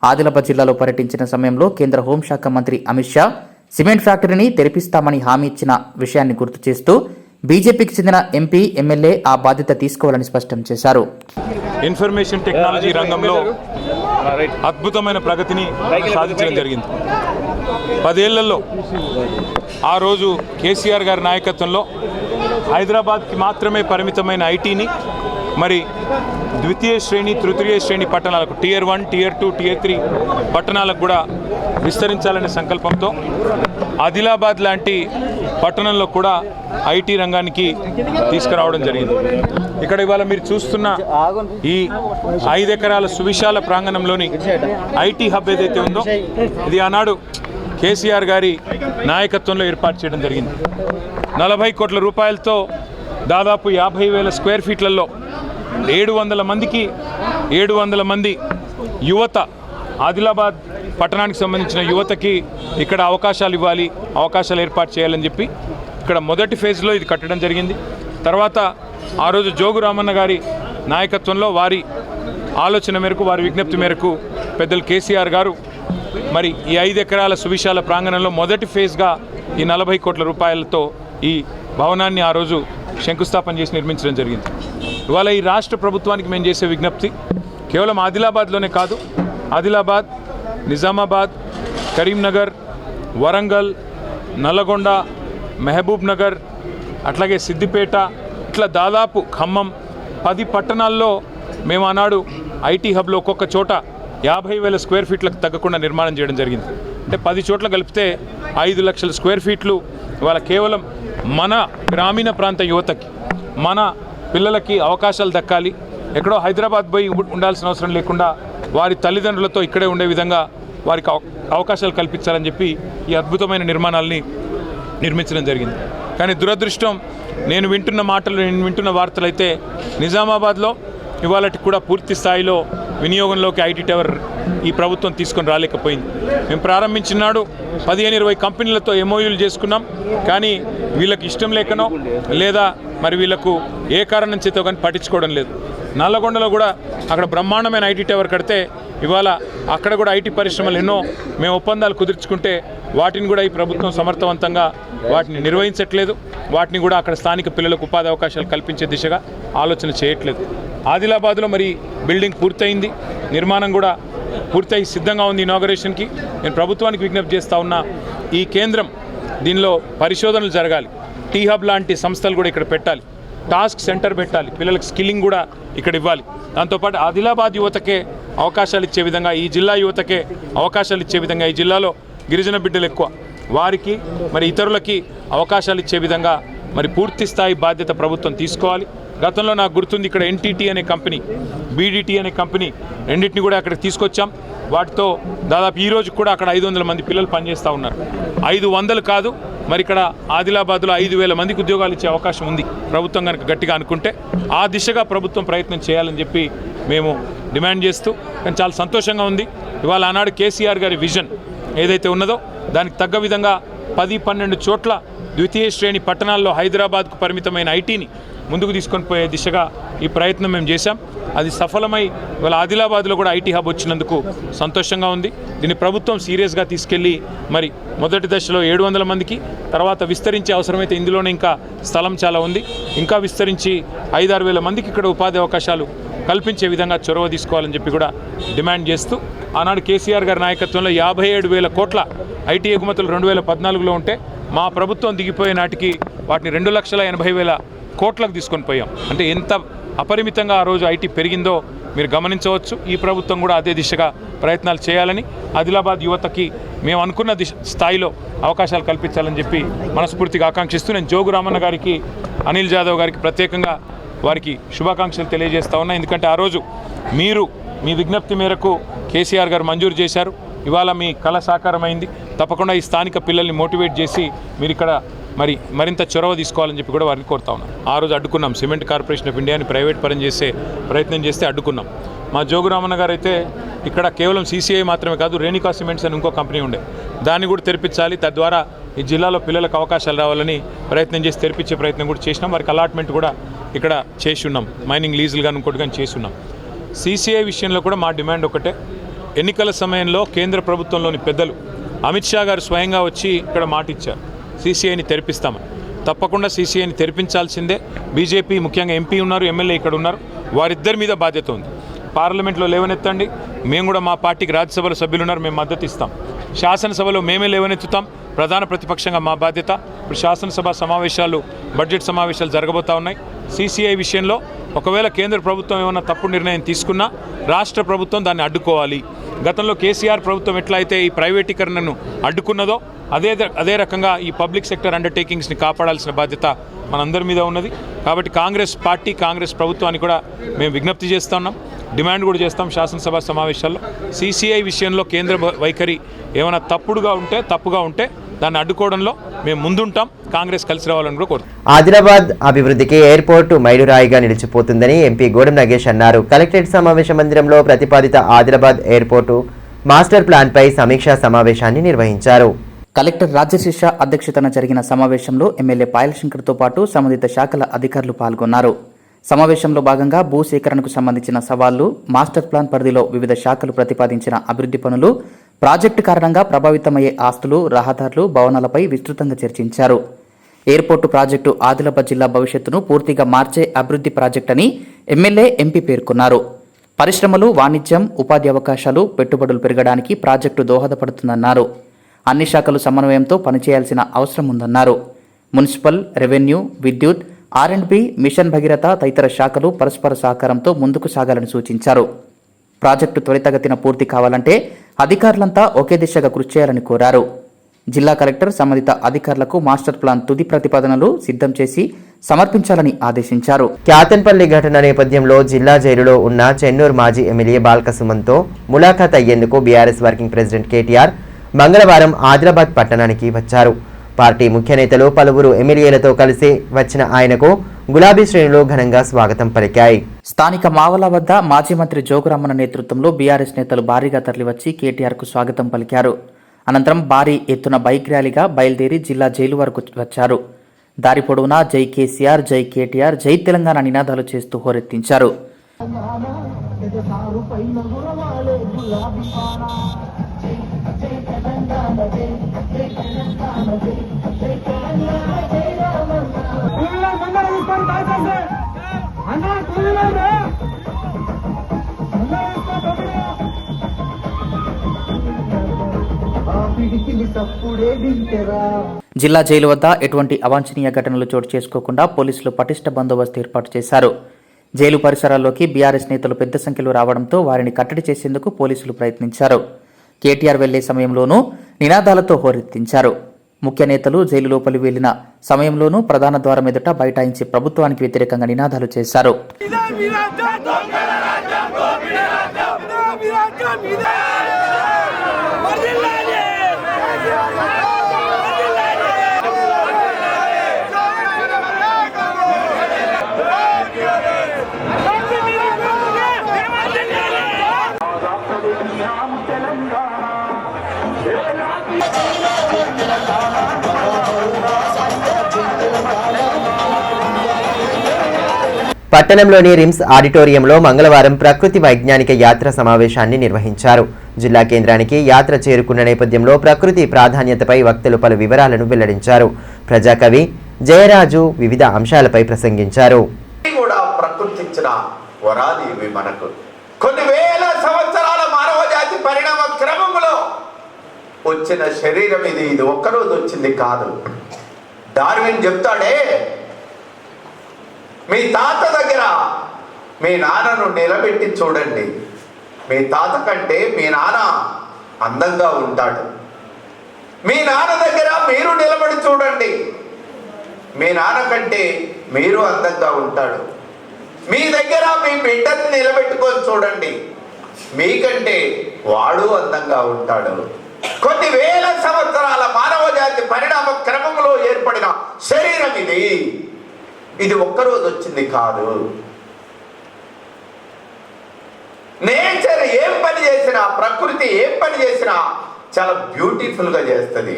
ఆదిలాబాద్ జిల్లాలో పర్యటించిన సమయంలో కేంద్ర హోంశాఖ మంత్రి అమిత్ షా సిమెంట్ ఫ్యాక్టరీని తెరిపిస్తామని హామీ ఇచ్చిన విషయాన్ని గుర్తు చేస్తూ బీజేపీకి చెందిన ఎంపీ, ఎమ్మెల్యే ఆ బాధ్యత తీసుకోవాలని స్పష్టం చేశారు. ఇన్ఫర్మేషన్ టెక్నాలజీ రంగంలో అద్భుతమైన ప్రగతిని సాధించడం జరిగింది. 10 ఏళ్లలో ఆ రోజు కేసీఆర్ గారి నాయకత్వంలో హైదరాబాద్కి మాత్రమే పరిమితమైన ఐటీని మరి ద్వితీయ శ్రేణి, తృతీయ శ్రేణి పట్టణాలకు, Tier 1, Tier 2, Tier 3 పట్టణాలకు కూడా విస్తరించాలనే సంకల్పంతో ఆదిలాబాద్ లాంటి పట్టణంలో కూడా ఐటీ రంగానికి తీసుకురావడం జరిగింది. ఇక్కడ ఇవాళ మీరు చూస్తున్న ఈ 5 ఎకరాల సువిశాల ప్రాంగణంలోని ఐటీ హబ్ ఏదైతే ఉందో ఇది ఆనాడు కేసీఆర్ గారి నాయకత్వంలో ఏర్పాటు చేయడం జరిగింది. 40 కోట్ల రూపాయలతో దాదాపు 50,000 స్క్వేర్ ఫీట్లలో 700 మంది యువత, ఆదిలాబాద్ పట్టణానికి సంబంధించిన యువతకి ఇక్కడ అవకాశాలు ఇవ్వాలి, అవకాశాలు ఏర్పాటు చేయాలని చెప్పి ఇక్కడ మొదటి ఫేజ్లో ఇది కట్టడం జరిగింది. తర్వాత ఆ రోజు జోగు రామన్న గారి నాయకత్వంలో వారి ఆలోచన మేరకు, వారి విజ్ఞప్తి మేరకు పెద్దలు కేసీఆర్ గారు మరి ఈ 5 ఎకరాల సువిశాల ప్రాంగణంలో మొదటి ఫేజ్గా ఈ 40 కోట్ల రూపాయలతో ఈ భవనాన్ని ఆ రోజు శంకుస్థాపన చేసి నిర్మించడం జరిగింది. ఇవాళ ఈ రాష్ట్ర ప్రభుత్వానికి మేము చేసే విజ్ఞప్తి కేవలం ఆదిలాబాద్లోనే కాదు, ఆదిలాబాద్, నిజామాబాద్, కరీంనగర్, వరంగల్, నల్లగొండ, మహబూబ్ నగర్, అట్లాగే సిద్దిపేట, ఇట్లా దాదాపు ఖమ్మం 10 పట్టణాల్లో మేము ఆనాడు ఐటీ హబ్లో ఒక్కొక్క చోట 50,000 స్క్వేర్ ఫీట్లకు తగ్గకుండా నిర్మాణం చేయడం జరిగింది. అంటే 10 చోట్ల కలిపితే 5 లక్షల స్క్వేర్ ఫీట్లు ఇవాళ కేవలం మన గ్రామీణ ప్రాంత యువతకి, మన పిల్లలకి అవకాశాలు దక్కాలి, ఎక్కడో హైదరాబాద్ పోయి ఉండాల్సిన అవసరం లేకుండా వారి తల్లిదండ్రులతో ఇక్కడే ఉండే విధంగా వారికి అవకాశాలు కల్పించాలని చెప్పి ఈ అద్భుతమైన నిర్మాణాలని నిర్మించడం జరిగింది. కానీ దురదృష్టం, నేను వింటున్న వార్తలు అయితే నిజామాబాద్లో ఇవాళకి కూడా పూర్తి స్థాయిలో వినియోగంలోకి ఐటీ టవర్ ఈ ప్రభుత్వం తీసుకొని రాలేకపోయింది. మేము ప్రారంభించినాడు 15-20 కంపెనీలతో ఎంఓయూలు చేసుకున్నాం, కానీ వీళ్ళకి ఇష్టం లేకనో లేదా మరి వీళ్ళకు ఏ కారణం చేతో కానీ పట్టించుకోవడం లేదు. నల్లగొండలో కూడా అక్కడ బ్రహ్మాండమైన ఐటీ టవర్ కడితే ఇవాళ అక్కడ కూడా ఐటీ పరిశ్రమలు ఎన్నో మేము ఒప్పందాలు కుదుర్చుకుంటే వాటిని కూడా ఈ ప్రభుత్వం సమర్థవంతంగా వాటిని నిర్వహించట్లేదు. వాటిని కూడా అక్కడ స్థానిక పిల్లలకు ఉపాధి అవకాశాలు కల్పించే దిశగా ఆలోచన చేయట్లేదు. ఆదిలాబాద్లో మరి బిల్డింగ్ పూర్తయింది, నిర్మాణం కూడా పూర్తయి సిద్ధంగా ఉంది ఇనాగరేషన్కి. నేను ప్రభుత్వానికి విజ్ఞప్తి చేస్తూ ఉన్నా, ఈ కేంద్రం దీనిలో పరిశోధనలు జరగాలి, టీ హబ్ లాంటి సంస్థలు కూడా ఇక్కడ పెట్టాలి, టాస్క్ సెంటర్ పెట్టాలి, పిల్లలకు స్కిల్లింగ్ కూడా ఇక్కడ ఇవ్వాలి. దాంతోపాటు ఆదిలాబాద్ యువతకే అవకాశాలు ఇచ్చే విధంగా, ఈ జిల్లా యువతకే అవకాశాలు ఇచ్చే విధంగా, ఈ జిల్లాలో గిరిజన బిడ్డలు ఎక్కువ, వారికి మరి ఇతరులకి అవకాశాలు ఇచ్చే విధంగా మరి పూర్తి స్థాయి బాధ్యత ప్రభుత్వం తీసుకోవాలి. గతంలో నాకు గుర్తుంది, ఇక్కడ ఎన్టీటీ అనే కంపెనీ, బీడీటీ అనే కంపెనీ రెండింటిని కూడా అక్కడికి తీసుకొచ్చాం. వాటితో దాదాపు ఈ రోజు కూడా అక్కడ 500 మంది పిల్లలు పనిచేస్తూ ఉన్నారు. 500 కాదు, మరి ఇక్కడ ఆదిలాబాద్లో 5,000 మందికి ఉద్యోగాలు ఇచ్చే అవకాశం ఉంది ప్రభుత్వం కనుక గట్టిగా అనుకుంటే. ఆ దిశగా ప్రభుత్వం ప్రయత్నం చేయాలని చెప్పి మేము డిమాండ్ చేస్తూ, కానీ చాలా సంతోషంగా ఉంది ఇవాళ ఆనాడు కేసీఆర్ గారి విజన్ ఏదైతే ఉన్నదో దానికి తగ్గ విధంగా 10-12 చోట్ల ద్వితీయ శ్రేణి పట్టణాల్లో హైదరాబాద్కు పరిమితమైన ఐటీని ముందుకు తీసుకొని పోయే దిశగా ఈ ప్రయత్నం మేము చేశాం. అది సఫలమై ఇవాళ ఆదిలాబాద్లో కూడా ఐటీ హబ్ వచ్చినందుకు సంతోషంగా ఉంది. దీన్ని ప్రభుత్వం సీరియస్గా తీసుకెళ్ళి మరి మొదటి దశలో 700 మందికి, తర్వాత విస్తరించే అవసరమైతే ఇందులోనే ఇంకా స్థలం చాలా ఉంది, ఇంకా విస్తరించి 5-6 వేల మందికి ఇక్కడ ఉపాధి అవకాశాలు కల్పించే విధంగా చొరవ తీసుకోవాలని చెప్పి కూడా డిమాండ్ చేస్తూ, ఆనాడు కేసీఆర్ గారి నాయకత్వంలో 57,000 కోట్ల ఐటీ ఎగుమతులు 2014లో ఉంటే మా ప్రభుత్వం దిగిపోయే నాటికి వాటిని 2,80,000 కోట్లకు తీసుకొని పోయాం. అంటే ఎంత అపరిమితంగా ఆ రోజు ఐటీ పెరిగిందో మీరు గమనించవచ్చు. ఈ ప్రభుత్వం కూడా అదే దిశగా ప్రయత్నాలు చేయాలని, ఆదిలాబాద్ యువతకి మేము అనుకున్న స్థాయిలో అవకాశాలు కల్పించాలని చెప్పి మనస్ఫూర్తిగా ఆకాంక్షిస్తూ, నేను జోగు రామన్న గారికి, అనిల్ జాదవ్ గారికి ప్రత్యేకంగా వారికి శుభాకాంక్షలు తెలియజేస్తా ఉన్నా. ఎందుకంటే ఆ రోజు మీరు మీ విజ్ఞప్తి మేరకు కేసీఆర్ గారు మంజూరు చేశారు. ఇవాళ మీ కళ సాకారమైంది. తప్పకుండా ఈ స్థానిక పిల్లల్ని మోటివేట్ చేసి మీరు ఇక్కడ మరింత చొరవ తీసుకోవాలని చెప్పి కూడా వారిని కోరుతా ఉన్నాం. ఆ రోజు అడ్డుకున్నాం, సిమెంట్ కార్పొరేషన్ ఆఫ్ ఇండియాని ప్రైవేట్ పరం చేసే ప్రయత్నం చేస్తే అడ్డుకున్నాం. మా జోగురామన్న గారు అయితే ఇక్కడ కేవలం CCI మాత్రమే కాదు, రేణుకా సిమెంట్స్ అని ఇంకో కంపెనీ ఉండే, దాన్ని కూడా తెరిపించాలి, తద్వారా ఈ జిల్లాలో పిల్లలకు అవకాశాలు రావాలని ప్రయత్నం చేసి తెరిపించే ప్రయత్నం కూడా చేసినాం. వారికి అలాట్మెంట్ కూడా ఇక్కడ చేసి ఉన్నాం, మైనింగ్ లీజులు కానీ ఇంకోటి కానీ చేసి ఉన్నాం. CCI విషయంలో కూడా మా డిమాండ్ ఒకటే, ఎన్నికల సమయంలో కేంద్ర ప్రభుత్వంలోని పెద్దలు అమిత్ షా గారు స్వయంగా వచ్చి ఇక్కడ మాట ఇచ్చారు, CCIని తెరిపిస్తామని. తప్పకుండా CCIని తెరిపించాల్సిందే. బీజేపీ ముఖ్యంగా MP ఉన్నారు, ఎమ్మెల్యే ఇక్కడ ఉన్నారు, వారిద్దరి మీద బాధ్యత ఉంది. పార్లమెంట్లో లేవనెత్తండి, మేము కూడా మా పార్టీకి రాజ్యసభలో సభ్యులు ఉన్నారు, మేము మద్దతు ఇస్తాం. శాసనసభలో మేమే లేవనెత్తుతాం, ప్రధాన ప్రతిపక్షంగా మా బాధ్యత. ఇప్పుడు శాసనసభ సమావేశాలు, బడ్జెట్ సమావేశాలు జరగబోతూ ఉన్నాయి. CCI విషయంలో ఒకవేళ కేంద్ర ప్రభుత్వం ఏమైనా తప్పుడు నిర్ణయం తీసుకున్నా రాష్ట్ర ప్రభుత్వం దాన్ని అడ్డుకోవాలి. గతంలో కేసీఆర్ ప్రభుత్వం ఎట్లా అయితే ఈ ప్రైవేటీకరణను అడ్డుకున్నదో అదే రకంగా ఈ పబ్లిక్ సెక్టర్ అండర్టేకింగ్స్ని కాపాడాల్సిన బాధ్యత మనందరి మీద ఉన్నది. కాబట్టి కాంగ్రెస్ పార్టీ, కాంగ్రెస్ ప్రభుత్వాన్ని కూడా మేము విజ్ఞప్తి చేస్తున్నాం, డిమాండ్ కూడా చేస్తాం శాసనసభ సమావేశాల్లో. సిసిఐ విషయంలో కేంద్ర వైఖరి ఏమైనా తప్పుగా ఉంటే దాన్ని అడ్డుకోవడంలో మేము ముందుంటాం. కాంగ్రెస్ కలిసి రావాలని కూడా కోరుతాం. ఆదిలాబాద్ అభివృద్ధికి ఎయిర్పోర్టు మైలురాయిగా నిలిచిపోతుందని ఎంపీ గోడెం నగేష్ అన్నారు. కలెక్టరేట్ సమావేశ మందిరంలో ప్రతిపాదిత ఆదిలాబాద్ ఎయిర్పోర్టు మాస్టర్ ప్లాన్పై సమీక్షా సమావేశాన్ని నిర్వహించారు. కలెక్టర్ రాజశేష అధ్యక్షతన జరిగిన సమావేశంలో ఎమ్మెల్యే పాయల్ శంకర్తో పాటు సంబంధిత శాఖల అధికారులు పాల్గొన్నారు. సమావేశంలో భాగంగా భూసేకరణకు సంబంధించిన సవాళ్లు, మాస్టర్ ప్లాన్ పరిధిలో వివిధ శాఖలు ప్రతిపాదించిన అభివృద్ధి పనులు, ప్రాజెక్టు కారణంగా ప్రభావితమయ్యే ఆస్తులు, రహదారులు, భవనాలపై విస్తృతంగా చర్చించారు. ఎయిర్పోర్టు ప్రాజెక్టు ఆదిలాబాద్ జిల్లా భవిష్యత్తును పూర్తిగా మార్చే అభివృద్ధి ప్రాజెక్టని ఎమ్మెల్యే, ఎంపీ పేర్కొన్నారు. పరిశ్రమలు, వాణిజ్యం, ఉపాధి అవకాశాలు, పెట్టుబడులు పెరగడానికి ప్రాజెక్టు దోహదపడుతుందన్నారు. అన్ని శాఖలు సమన్వయంతో పనిచేయాల్సిన అవసరం ఉందన్నారు. మున్సిపల్, రెవెన్యూ, విద్యుత్, R&B, మిషన్ భగీరథ తదితర శాఖలు పరస్పర సహకారంతో ముందుకు సాగాలని సూచించారు. ప్రాజెక్టు త్వరితగతిన పూర్తి కావాలంటే అధికారులంతా ఒకే దిశగా కృషి చేయాలని కోరారు. జిల్లా కలెక్టర్ సంబంధిత అధికారులకు మాస్టర్ ప్లాన్ తుది ప్రతిపాదనలు సిద్ధం చేసి సమర్పించాలని ఆదేశించారు. క్యాతన్పల్లి ఘటన నేపథ్యంలో జిల్లా జైలులో ఉన్న చెన్నూరు మాజీ ఎమ్మెల్యే బాల్కసుమన్తో ములాఖాత్ అయ్యేందుకు బీఆర్ఎస్ వర్కింగ్ ప్రెసిడెంట్ కేటీఆర్ మంగళవారం ఆదిలాబాద్ పట్టణానికి వచ్చారు. పార్టీ ముఖ్య నేతలు, పలువురు ఎమ్మెల్యేలతో కలిసి వచ్చిన ఆయనకు గులాబీ శ్రేణులు ఘనంగా స్వాగతం పలికాయి. స్థానిక మావల వద్ద మాజీ మంత్రి జోగురామన్న నేతృత్వంలో బీఆర్ఎస్ నేతలు భారీగా తరలివచ్చి కేటీఆర్కు స్వాగతం పలికారు. అనంతరం భారీ ఎత్తున బైక్ ర్యాలీగా బయలుదేరి జిల్లా జైలు వరకు వచ్చారు. దారి పొడవునా జై కేసీఆర్, జై కేటీఆర్, జై తెలంగాణ నినాదాలు చేస్తూ హోరెత్తించారు. జిల్లా జైలు వద్ద ఎటువంటి అవాంఛనీయ ఘటనలు చోటు చేసుకోకుండా పోలీసులు పటిష్ట బందోబస్తు ఏర్పాటు చేశారు. జైలు పరిసరాల్లోకి బీఆర్ఎస్ నేతలు పెద్ద సంఖ్యలో రావడంతో వారిని కట్టడి చేసేందుకు పోలీసులు ప్రయత్నించారు. కేటీఆర్ వెళ్లే సమయంలోనూ నినాదాలతో హోరెత్తించారు. ముఖ్య నేతలు జైలు లోపలి వెళ్లిన సమయంలోనూ ప్రధాన ద్వారం ఎదుట బైఠాయించి ప్రభుత్వానికి వ్యతిరేకంగా నినాదాలు చేశారు. పట్టణంలోని రిమ్స్ ఆడిటోరియంలో మంగళవారం ప్రకృతి వైజ్ఞానిక యాత్ర సమావేశాన్ని నిర్వహించారు. జిల్లా కేంద్రానికి యాత్ర చేరుకున్న నేపథ్యంలో ప్రకృతి ప్రాధాన్యతపై వక్తలు పలు వివరాలను వెల్లడించారు. ప్రజాకవి జయరాజు వివిధ అంశాలపై ప్రసంగించారు. ప్రకృతి ఇచ్చిన వరాలు ఇవి మనకు. కొన్ని వేల సంవత్సరాల మానవ జాతి పరిణామ క్రమంలో వచ్చిన శరీరం ఇది ఒక్కరోజు వచ్చింది కాదు. డార్విన్ చెప్తాడే, మీ తాత దగ్గర మీ నాన్నను నిలబెట్టి చూడండి, మీ తాత కంటే మీ నాన్న అందంగా ఉంటాడు. మీ నాన్న దగ్గర మీరు నిలబడి చూడండి, మీ నాన్న కంటే మీరు అందంగా ఉంటాడు. మీ దగ్గర మీ బిడ్డని నిలబెట్టుకొని చూడండి, మీకంటే వాడు అందంగా ఉంటాడు. కొన్ని వేల సంవత్సరాల మానవ జాతి పరిణామ క్రమంలో ఏర్పడిన శరీరం ఇది ఒక్కరోజు వచ్చింది కాదు. నేచర్ ఏం పని చేసినా, ప్రకృతి ఏం పని చేసినా చాలా బ్యూటిఫుల్ గా చేస్తుంది.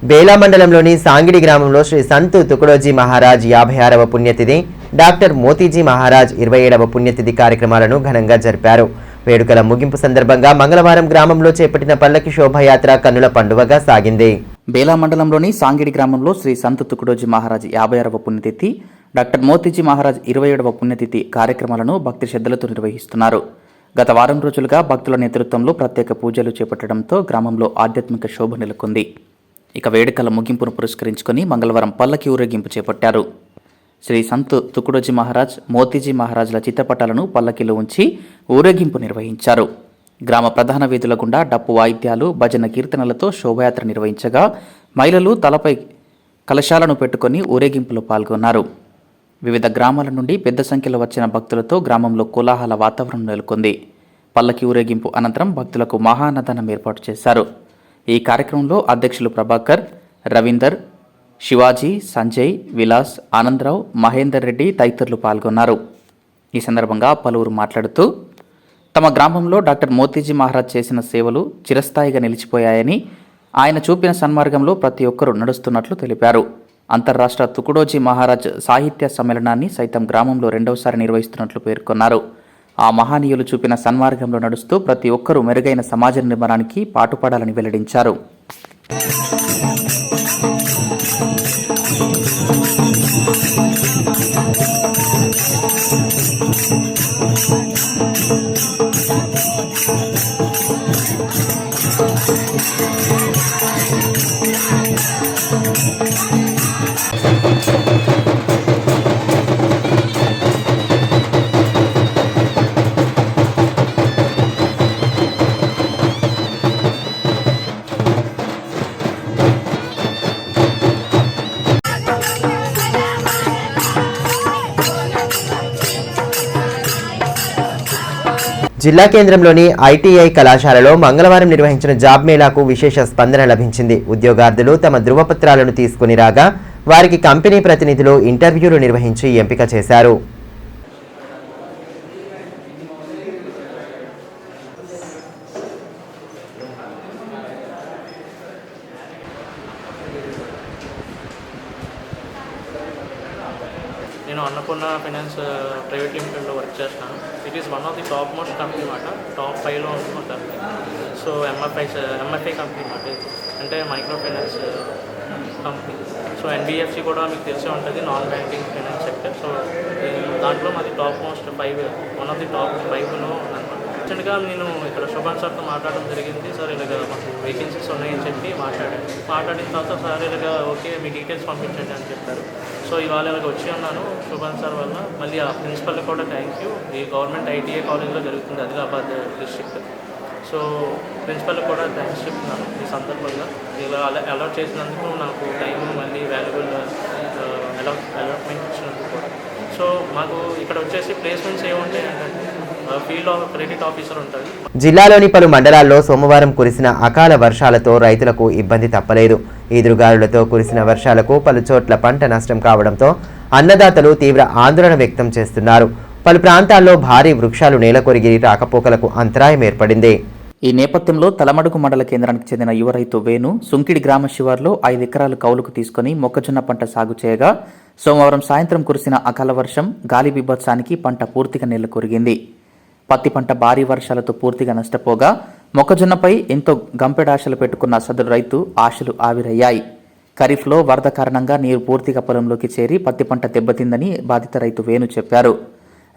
బేలా మండలంలోని సాంగిడి గ్రామంలో శ్రీ సంత్ తుకుడోజీ మహారాజ్ 56వ పుణ్యతిథి, డాక్టర్ మోతీజీ మహారాజ్ 27వ పుణ్యతిథి కార్యక్రమాలను ఘనంగా జరిపారు. వేడుకల ముగింపు సందర్భంగా మంగళవారం గ్రామంలో చేపట్టిన పల్లకి శోభాయాత్ర కన్నుల పండువగా సాగింది. బేలా మండలంలోని సాంగిడి గ్రామంలో శ్రీ సంత్ తుకుడోజీ మహారాజ్ 56వ పుణ్యతిథి, డాక్టర్ మోతీజీ మహారాజ్ 27వ పుణ్యతిథి కార్యక్రమాలను భక్తి శ్రద్ధలతో నిర్వహిస్తున్నారు. గత వారం రోజులుగా భక్తుల నేతృత్వంలో ప్రత్యేక పూజలు చేపట్టడంతో గ్రామంలో ఆధ్యాత్మిక శోభ నెలకొంది. ఇక వేడుకల ముగింపును పురస్కరించుకొని మంగళవారం పల్లకి ఊరేగింపు చేపట్టారు. శ్రీ సంత్ తుకుడోజీ మహారాజ్, మోతీజీ మహారాజ్ల చిత్రపటాలను పల్లకిలో ఉంచి ఊరేగింపు నిర్వహించారు. గ్రామ ప్రధాన వీధుల గుండా డప్పు వాయిద్యాలు, భజన కీర్తనలతో శోభయాత్ర నిర్వహించగా మహిళలు తలపై కలశాలను పెట్టుకుని ఊరేగింపులో పాల్గొన్నారు. వివిధ గ్రామాల నుండి పెద్ద సంఖ్యలో వచ్చిన భక్తులతో గ్రామంలో కోలాహల వాతావరణం నెలకొంది. పల్లకి ఊరేగింపు అనంతరం భక్తులకు మహాన్నదానం ఏర్పాటు చేశారు. ఈ కార్యక్రమంలో అధ్యక్షులు ప్రభాకర్, రవీందర్, శివాజీ, సంజయ్, విలాస్, ఆనందరావు, మహేందర్ రెడ్డి తదితరులు పాల్గొన్నారు. ఈ సందర్భంగా పలువురు మాట్లాడుతూ తమ గ్రామంలో డాక్టర్ మోతీజీ మహారాజ్ చేసిన సేవలు చిరస్థాయిగా నిలిచిపోయాయని, ఆయన చూపిన సన్మార్గంలో ప్రతి ఒక్కరూ నడుస్తున్నట్లు తెలిపారు. అంతర్రాష్ట్ర తుకుడోజీ మహారాజ్ సాహిత్య సమ్మేళనాన్ని సైతం గ్రామంలో రెండవసారి నిర్వహిస్తున్నట్లు పేర్కొన్నారు. ఆ మహనీయులు చూపిన సన్మార్గంలో నడుస్తూ ప్రతి ఒక్కరూ మెరుగైన సమాజ నిర్మాణానికి పాటుపడాలని వెల్లడించారు. జిల్లా కేంద్రంలోని ఐటీఐ కళాశాలలో మంగళవారం నిర్వహించిన జాబ్ మేళాకు విశేష స్పందన లభించింది. ఉద్యోగార్థులు తమ ధృవపత్రాలను తీసుకుని రాగా వారికి కంపెనీ ప్రతినిధులు ఇంటర్వ్యూలు నిర్వహించి ఎంపిక చేశారు. నేను అన్నపూర్ణ ఫైనాన్స్ ప్రైవేట్ లిమిటెడ్లో వర్క్ చేస్తాను. It is one of the top most company అన్నమాట, టాప్ 5లో ఉంటుంది. సో ఎంఎఫ్ఐ కంపెనీ అన్నమాట, అంటే micro finance company. So NBFC కూడా మీకు తెలిసే ఉంటుంది, non banking finance sector. So దాంట్లో మాది top most 5, one of the top 5లో ఉందన్నమాట. యాక్చువల్గా నేను ఇక్కడ శుభాన్ సార్తో మాట్లాడడం జరిగింది. సార్ ఇలాగ మాకు వేకెన్సీస్ ఉన్నాయని చెప్పి మాట్లాడిన తర్వాత సార్ ఇలాగ ఓకే మీ డీటెయిల్స్ పంపించండి అని చెప్పారు. సో ఇవాళ ఇలాగ వచ్చి ఉన్నాను శుభాన్ సార్ వల్ల. మళ్ళీ ఆ ప్రిన్సిపల్కి కూడా థ్యాంక్ యూ. ఈ గవర్నమెంట్ ఐటీఐ కాలేజ్లో జరుగుతుంది ఆదిలాబాద్ డిస్ట్రిక్ట్. సో ప్రిన్సిపల్కి కూడా థ్యాంక్స్ చెప్తున్నాను ఈ సందర్భంగా. ఇలా అలాట్ చేసినందుకు, నాకు టైం మళ్ళీ వాల్యుబుల్ అలాట్మెంట్ ఇచ్చినందుకు కూడా. సో మాకు ఇక్కడ వచ్చేసి ప్లేస్మెంట్స్ ఏముంటాయి అంటే ఫీల్డ్ క్రెడిట్ ఆఫీసర్ ఉంటుంది. జిల్లాలోని పలు మండలాల్లో సోమవారం కురిసిన అకాల వర్షాలతో రైతులకు ఇబ్బంది తప్పలేదు. ఈదురుగాలులతో కురిసిన వర్షాలకు పలు చోట్ల పంట నష్టం కావడంతో అన్నదాతలు తీవ్ర ఆందోళన వ్యక్తం చేస్తున్నారు. పలు ప్రాంతాల్లో భారీ వృక్షాలు నేలకొరిగి రాకపోకలకు అంతరాయం ఏర్పడింది. ఈ నేపథ్యంలో తలమడుగు మండల కేంద్రానికి చెందిన యువ రైతు వేణు సుంకిడి గ్రామ శివార్లో 5 ఎకరాలు కౌలుకు తీసుకుని మొక్కజొన్న పంట సాగు చేయగా సోమవారం సాయంత్రం కురిసిన అకాల వర్షం, గాలి బీభత్సానికి పంట పూర్తిగా నేలకొరిగింది. పత్తి పంట భారీ వర్షాలతో పూర్తిగా నష్టపోగా మొక్కజొన్నపై ఎంతో గంపెడాశలు పెట్టుకున్న సదరు రైతు ఆశలు ఆవిరయ్యాయి. ఖరీఫ్లో వరద కారణంగా నీరు పూర్తిగా పొలంలోకి చేరి పత్తి పంట దెబ్బతిందని బాధిత రైతు వేణు చెప్పారు.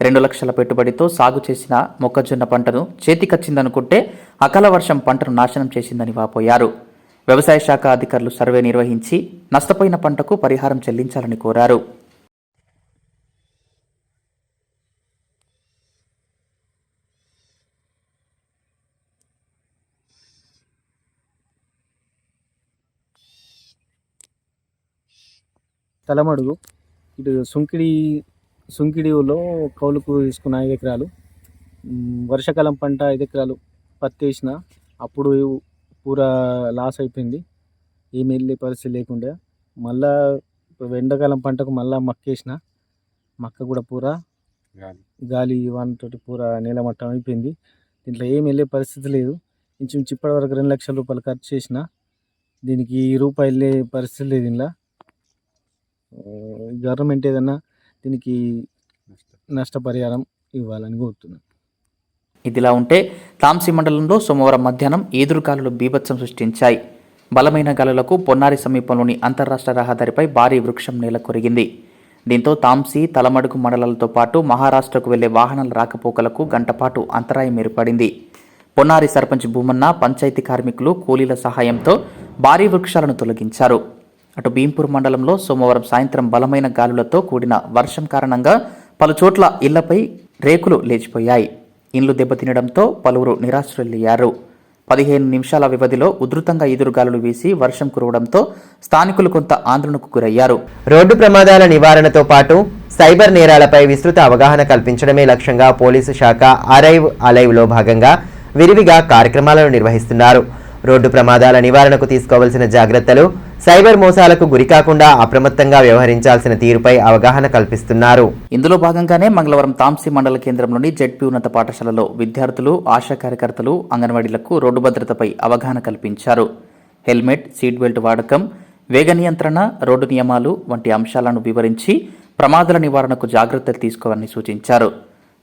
2 లక్షల పెట్టుబడితో సాగు చేసిన మొక్కజొన్న పంటను చేతికొచ్చిందనుకుంటే అకాల వర్షం పంటను నాశనం చేసిందని వాపోయారు. వ్యవసాయ శాఖ అధికారులు సర్వే నిర్వహించి నష్టపోయిన పంటకు పరిహారం చెల్లించాలని కోరారు. తలమడుగు ఇటు సుంకిడిలో కౌలుకు తీసుకున్న 5 ఎకరాలు, వర్షాకాలం పంట 5 ఎకరాలు పత్తి వేసిన. అప్పుడు పూరా లాస్ అయిపోయింది, ఏమి వెళ్ళే పరిస్థితి లేకుండా. మళ్ళా ఎండాకాలం పంటకు మళ్ళీ మక్కేసిన. మక్క కూడా పూరా గాలి వానతోటి పూరా నీలమట్టం అయిపోయింది. దీంట్లో ఏమి వెళ్ళే పరిస్థితి లేదు. ఇంచుమించు ఇప్పటి వరకు 2 లక్షల రూపాయలు ఖర్చు చేసిన. దీనికి రూపాయలు వెళ్ళే పరిస్థితి లేదు. ఇలా గవర్నమెంట్ ఏదన్నా దీనికి నష్టపరిహారం ఇవ్వాలని కోరుతున్నాను. ఇదిలా ఉంటే తాంసీ మండలంలో సోమవారం మధ్యాహ్నం ఈదురుగాలులు బీభత్సం సృష్టించాయి. బలమైన గాలులకు పొన్నారి సమీపంలోని అంతర్రాష్ట్ర రహదారిపై భారీ వృక్షం నేలకొరిగింది. దీంతో తాంసీ, తలమడుగు మండలాలతో పాటు మహారాష్ట్రకు వెళ్లే వాహనాల రాకపోకలకు గంటపాటు అంతరాయం ఏర్పడింది. పొన్నారి సర్పంచ్ భూమన్న, పంచాయతీ కార్మికులు కూలీల సహాయంతో భారీ వృక్షాలను తొలగించారు. అటు భీంపూర్ మండలంలో సోమవారం సాయంత్రం బలమైన గాలులతో కూడిన వర్షం కారణంగా పలుచోట్ల ఇళ్లపై రేకులు లేచిపోయాయి. ఇండ్లు దెబ్బతినడంతో పలువురు నిరాశ్రయులయ్యారు. 15 నిమిషాల వ్యవధిలో ఉధృతంగా ఎదురుగాలులు వీసి వర్షం కురవడంతో స్థానికులు కొంత ఆందోళనకు గురయ్యారు. రోడ్డు ప్రమాదాల నివారణతో పాటు సైబర్ నేరాలపై విస్తృత అవగాహన కల్పించడమే లక్ష్యంగా పోలీసు శాఖ అరైవ్ అలైవ్లో భాగంగా విరివిగా కార్యక్రమాలను నిర్వహిస్తున్నారు. రోడ్డు ప్రమాదాల నివారణకు తీసుకోవాల్సిన జాగ్రత్తలు, సైబర్ మోసాలకు గురికాకుండా అప్రమత్తంగా వ్యవహరించాల్సిన తీరుపై అవగాహన కల్పిస్తున్నారు. ఇందులో భాగంగానే మంగళవారం తాంసీ మండల కేంద్రంలోని జెడ్పీ ఉన్నత పాఠశాలలో విద్యార్థులు, ఆశా కార్యకర్తలు, అంగన్వాడీలకు రోడ్డు భద్రతపై అవగాహన కల్పించారు. హెల్మెట్, సీట్ బెల్ట్ వాడకం, వేగ నియంత్రణ, రోడ్డు నియమాలు వంటి అంశాలను వివరించి ప్రమాదాల నివారణకు జాగ్రత్తలు తీసుకోవాలని సూచించారు.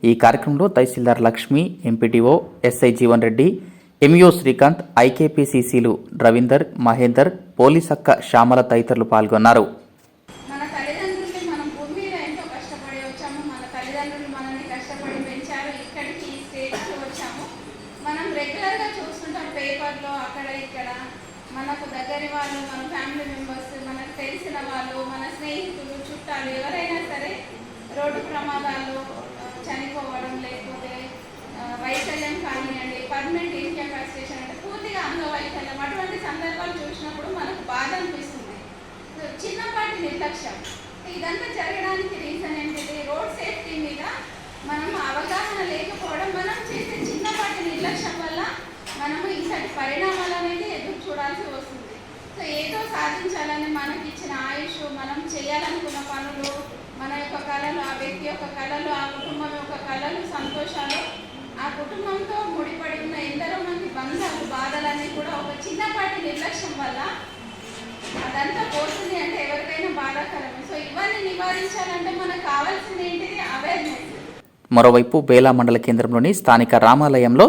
ఈ కార్యక్రమంలో తహసీల్దార్ Lakshmi, MPDO SI Jeevan Reddy, MEO Srikanth, ఐకేపీసీసీలు రవీందర్, మహేందర్, పోలీస్ అక్క శ్యామల తదితరులు పాల్గొన్నారు. మన తల్లిదండ్రులు మనం భూమి మీద ఎంతో కష్టపడి వచ్చాము. మన తల్లిదండ్రులు మనల్ని కష్టపడి పెంచారు. ఇక్కడికి ఈ స్టేజ్కి వచ్చాము. మనం రెగ్యులర్గా చూస్తుంటాం పేపర్లో అక్కడ ఇక్కడ. మనకు దగ్గరి వాళ్ళు, మన ఫ్యామిలీ మెంబర్స్, మనకు తెలిసిన వాళ్ళు, మన స్నేహితులు, చుట్టాలు ఎవరైనా సరే రోడ్డు ప్రమాదాల్లో చనిపోవడం, లేకపోతే వైకల్యం కానివ్వండి, పర్మనెంట్ ఇన్కాపాసిటేషన్ అంటే పూర్తిగా అంగవైకల్యం, అటువంటి సందర్భాలు చూసినప్పుడు మనకు బాధ అనిపిస్తుంది. చిన్నపాటి నిర్లక్ష్యం. ఇదంతా జరగడానికి రీజన్ ఏంటిది? రోడ్ సేఫ్టీ మీద మనం అవగాహన లేకపోవడం, మనం చేసే చిన్నపాటి నిర్లక్ష్యం వల్ల మనము ఇంతటి పరిణామాలు అనేది ఎదురు చూడాల్సి వస్తుంది. సో ఏదో సాధించాలని మనకి ఇచ్చిన ఆయుష్, మనం చేయాలనుకున్న పనులు, మన యొక్క కళలు, ఆ వ్యక్తి యొక్క కళలు, ఆ కుటుంబం యొక్క కళలు, సంతోషాలు, ఆ కుటుంబంతో ముడిపడి ఉన్న ఎందరో మంది బంధాలు, బాధలన్నీ కూడా ఒక చిన్నపాటి నిర్లక్ష్యం వల్ల అదంతా పోతుంది అంటే ఎవరికైనా బాధాకరమే. సో ఇవన్నీ నివారించాలంటే మనకు కావాల్సింది ఏంటిది? అవేర్నెస్. మరోవైపు బేలా మండల కేంద్రంలోని స్థానిక రామాలయంలో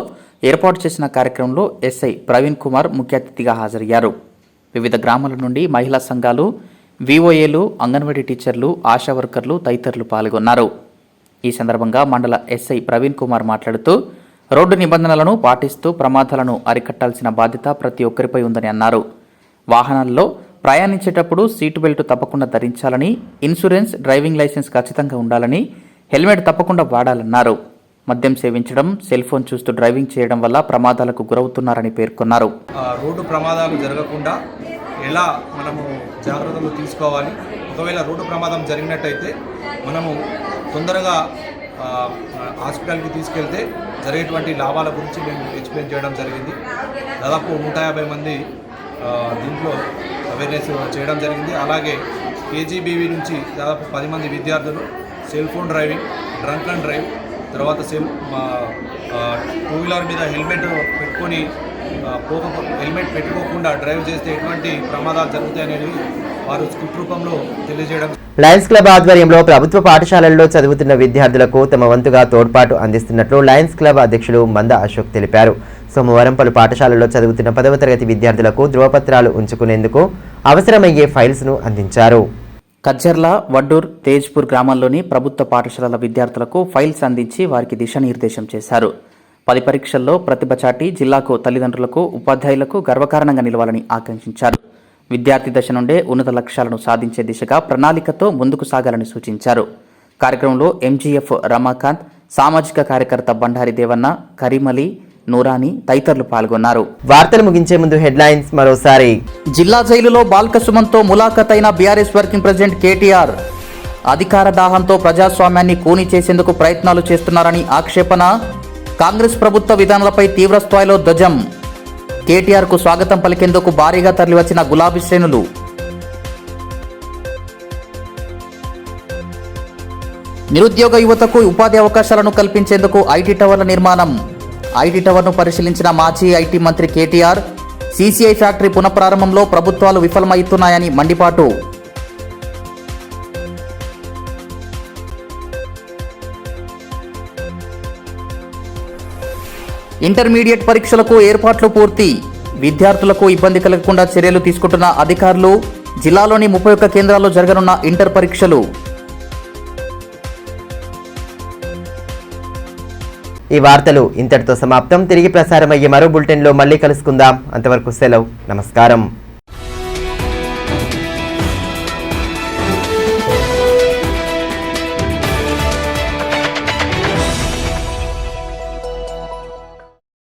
ఏర్పాటు చేసిన కార్యక్రమంలో ఎస్ఐ ప్రవీణ్ కుమార్ ముఖ్య అతిథిగా హాజరయ్యారు. వివిధ గ్రామాల నుండి మహిళా సంఘాలు, విఓఏలు, అంగన్వాడీ టీచర్లు, ఆశా వర్కర్లు తదితరులు పాల్గొన్నారు. ఈ సందర్భంగా మండల ఎస్ఐ ప్రవీణ్ కుమార్ మాట్లాడుతూ రోడ్డు నిబంధనలను పాటిస్తూ ప్రమాదాలను అరికట్టాల్సిన బాధ్యత ప్రతి ఒక్కరిపై ఉందని అన్నారు. వాహనాల్లో ప్రయాణించేటప్పుడు సీటు బెల్ట్ తప్పకుండా ధరించాలని, ఇన్సూరెన్స్, డ్రైవింగ్ లైసెన్స్ ఖచ్చితంగా ఉండాలని, హెల్మెట్ తప్పకుండా వాడాలన్నారు. మద్యం సేవించడం, సెల్ ఫోన్ చూస్తూ డ్రైవింగ్ చేయడం వల్ల ప్రమాదాలకు గురవుతున్నారని పేర్కొన్నారు. రోడ్డు ప్రమాదాలు జరగకుండా ఎలా మనము జాగ్రత్తలు తీసుకోవాలి, ఒకవేళ రోడ్డు ప్రమాదం జరిగినట్టయితే మనము తొందరగా హాస్పిటల్కి తీసుకెళ్తే జరిగేటువంటి లాభాల గురించి మేము ఎక్స్ప్లెయిన్ చేయడం జరిగింది. దాదాపు 150 మంది దీంట్లో అవేర్నెస్ చేయడం జరిగింది. అలాగే కేజీబీవీ నుంచి దాదాపు 10 మంది విద్యార్థులు cell phone driving, drunk and drive, తర్వాత టూ వీలర్ మీద హెల్మెట్ పెట్టుకొని హెల్మెట్ పెట్టుకోకుండా డ్రైవ్ చేస్తే ఎటువంటి ప్రమాదాలు జరుగుతాయనేది వారు స్క్రిప్ట్ రూపంలో తెలియజేయడం. లయన్స్ క్లబ్ ఆధ్వర్యంలో ప్రభుత్వ పాఠశాలల్లో చదువుతున్న విద్యార్థులకు తమ వంతుగా తోడ్పాటు అందిస్తున్నట్లు లయన్స్ క్లబ్ అధ్యక్షులు మంద అశోక్ తెలిపారు. సోమవారం పలు పాఠశాలల్లో చదువుతున్న 10వ తరగతి విద్యార్థులకు ధృవపత్రాలు ఉంచుకునేందుకు అవసరమయ్యే ఫైల్స్ను అందించారు. కజ్జర్ల, వడ్డూర్, తేజ్పూర్ గ్రామాల్లోని ప్రభుత్వ పాఠశాలల విద్యార్థులకు ఫైల్స్ అందించి వారికి దిశానిర్దేశం చేశారు. 10 పరీక్షల్లో ప్రతిభ చాటి జిల్లాకు, తల్లిదండ్రులకు, ఉపాధ్యాయులకు గర్వకారణంగా నిలవాలని ఆకాంక్షించారు. విద్యార్థి దశ నుండే ఉన్నత లక్ష్యాలను సాధించే దిశగా ప్రణాళికతో ముందుకు సాగాలని సూచించారు. కార్యక్రమంలో ఎంజీఎఫ్ రమాకాంత్, సామాజిక కార్యకర్త బండారి దేవన్న, కరీమలి, నూరాని తదితరులు పాల్గొన్నారు. వార్తలు ముగించే ముందు హెడ్లైన్స్ మరోసారి. జిల్లా జైలులో బాల్క సుమన్తో ములాఖత్ అయిన బీఆర్ఎస్ వర్కింగ్ ప్రెసిడెంట్ కేటీఆర్. అధికార దాహంతో ప్రజాస్వామ్యాన్ని కూని చేసేందుకు ప్రయత్నాలు చేస్తున్నారని ఆక్షేపణ. కాంగ్రెస్ ప్రభుత్వ విధానాలపై తీవ్ర స్థాయిలో ధ్వజం. కేటీఆర్కు స్వాగతం పలికేందుకు భారీగా తరలివచ్చిన గులాబీ శ్రేణులు. నిరుద్యోగ యువతకు ఉపాధి అవకాశాలను కల్పించేందుకు ఐటీ టవర్ల నిర్మాణం. ఐటీ టవర్ను పరిశీలించిన మాజీ ఐటీ మంత్రి కేటీఆర్. సీసీఐ ఫ్యాక్టరీ పునఃప్రారంభంలో ప్రభుత్వాలు విఫలమవుతున్నాయని మండిపాటు. ఇంటర్మీడియట్ పరీక్షలకు ఏర్పాట్లు పూర్తి. విద్యార్థులకు ఇబ్బంది కలగకుండా చర్యలు తీసుకుంటున్న అధికారులు. జిల్లాలోని 31 కేంద్రాల్లో జరగనున్న ఇంటర్ పరీక్షలు. ఈ వార్తలు ఇంతటితో సమాప్తం. తిరిగి ప్రసారమయ్యే మరో బులెటిన్లో మళ్ళీ కలుసుకుందాం. అంతవరకు సెలవు. నమస్కారం.